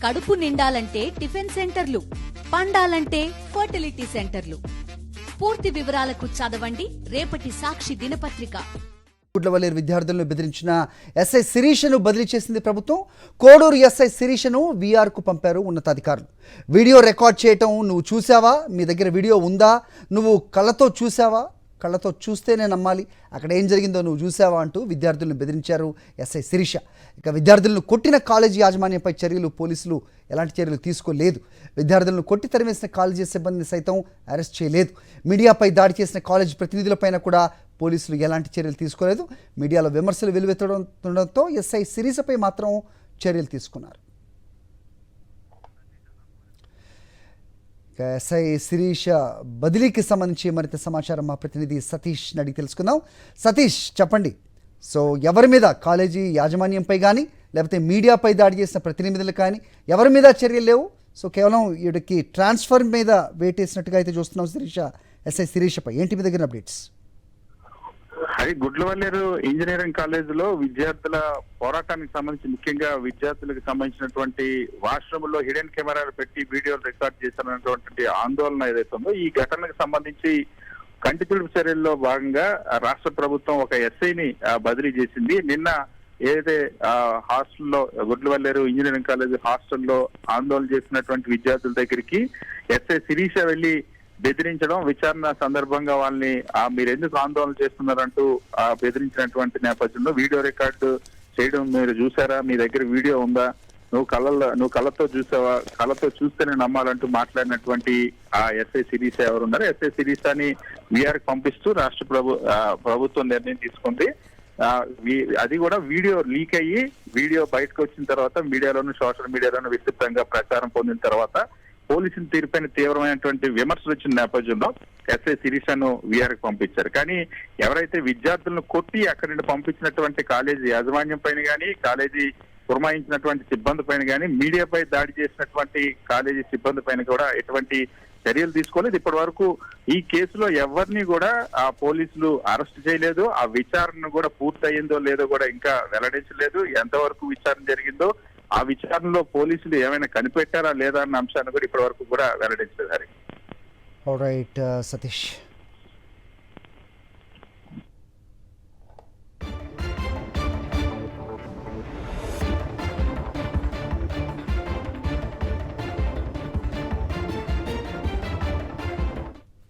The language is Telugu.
కడుపు నిండాలంటే టిఫిన్ సెంటర్లు, పండాలంటే ఫర్టిలిటీ సెంటర్లు. పూర్తి వివరాలకు చదవండి రేపటి సాక్షి దినపత్రిక. గుడ్లవల్లేరు విద్యార్థులను బెదిరించిన ఎస్ఐ శిరీషను బదిలీ చేసింది ప్రభుత్వం. కోడూరు ఎస్ఐ శిరీషను వీఆర్కు పంపారు ఉన్నతాధికారులు. వీడియో రికార్డ్ చేయటం నువ్వు చూసావా, మీ దగ్గర వీడియో ఉందా, నువ్వు కళ్ళతో చూసావా, కళ్ళతో చూస్తేనే నమ్మాలి, అక్కడ ఏం జరిగిందో నువ్వు చూసావా అంటూ విద్యార్థులను బెదిరించారు ఎస్ఐ శిరీష. ఇక విద్యార్థులను కొట్టిన కాలేజీ యాజమాన్యంపై పోలీసులు ఎలాంటి చర్యలు తీసుకోలేదు. విద్యార్థులను కొట్టి తరిమేసిన కాలేజీ సిబ్బందిని సైతం అరెస్ట్ చేయలేదు. మీడియాపై దాడి చేసిన కాలేజీ ప్రతినిధులపైన కూడా పోలీసులు ఎలాంటి చర్యలు తీసుకోలేదు. మీడియాలో విమర్శలు వెలువెత్తడంతో ఎస్ఐ శిరీషపై మాత్రం చర్యలు తీసుకున్నారు. ఎస్ఐ శిరీష బదిలీకి సంబంధించి మరింత సమాచారం మా ప్రతినిధి సతీష్ అడిగి తెలుసుకుందాం. సతీష్, చెప్పండి. సో ఎవరి మీద, కాలేజీ యాజమాన్యంపై కానీ లేకపోతే మీడియాపై దాడి చేసిన ప్రతినిధులు కానీ ఎవరి మీద చర్యలు లేవు. సో కేవలం వీడికి ట్రాన్స్ఫర్ మీద వేటేసినట్టుగా అయితే చూస్తున్నాం ఎస్ఐ శిరీషపై. ఏంటి మీ దగ్గర అప్డేట్స్? అది గుడ్లవల్లేరు ఇంజనీరింగ్ కాలేజ్ లో విద్యార్థుల పోరాటానికి సంబంధించి, ముఖ్యంగా విద్యార్థులకు సంబంధించినటువంటి వాష్రూమ్ లో హిడెన్ కెమెరాలు పెట్టి వీడియోలు రికార్డ్ చేస్తున్నటువంటి ఆందోళన ఏదైతే ఉందో, ఈ ఘటనకు సంబంధించి కంటి తుడుపు చర్యల్లో భాగంగా రాష్ట్ర ప్రభుత్వం ఒక ఎస్ఐని బదిలీ చేసింది. నిన్న ఏదైతే హాస్టల్లో, గుడ్లవల్లేరు ఇంజనీరింగ్ కాలేజ్ హాస్టల్లో ఆందోళన చేసినటువంటి విద్యార్థుల దగ్గరికి ఎస్ఐ శిరీష వెళ్లి బెదిరించడం, విచారణ సందర్భంగా వాళ్ళని మీరు ఎందుకు ఆందోళన చేస్తున్నారంటూ బెదిరించినటువంటి నేపథ్యంలో వీడియో రికార్డు చేయడం మీరు చూసారా, మీ దగ్గర వీడియో ఉందా, నువ్వు కళ్ళతో చూసావా, కళ్ళతో చూస్తేనే నమ్మాలంటూ మాట్లాడినటువంటి ఆ ఎస్ఐ శిరీష ఎవరున్నారు. ఎస్ఐ శిరీషని వీఆర్కి పంపిస్తూ రాష్ట్ర ప్రభుత్వం నిర్ణయం తీసుకుంది. అది కూడా వీడియో లీక్ అయ్యి వీడియో బయటకు వచ్చిన తర్వాత మీడియాలోను, సోషల్ మీడియాలోను విస్తృతంగా ప్రచారం పొందిన తర్వాత పోలీసుల తీరుపైన తీవ్రమైనటువంటి విమర్శలు వచ్చిన నేపథ్యంలో ఎస్ఐ శిరీషను వీఆర్కి పంపించారు. కానీ ఎవరైతే విద్యార్థులను కొట్టి అక్కడి నుండి పంపించినటువంటి కాలేజీ యాజమాన్యం పైన కానీ, కాలేజీ పురమాయించినటువంటి సిబ్బంది పైన కానీ, మీడియాపై దాడి చేసినటువంటి కాలేజీ సిబ్బంది పైన కూడా ఎటువంటి చర్యలు తీసుకోలేదు. ఇప్పటి వరకు ఈ కేసులో ఎవరిని కూడా ఆ పోలీసులు అరెస్ట్ చేయలేదు. ఆ విచారణ కూడా పూర్తయిందో లేదో కూడా ఇంకా వెల్లడించలేదు. ఎంతవరకు విచారణ జరిగిందో, ఆ విచారణలో పోలీసులు ఏమైనా కనిపెట్టారా లేదా అన్న అంశాన్ని కూడా ఇప్పటి వరకు కూడా వెల్లడించలేదు. ఆల్రైట్ సతీష్.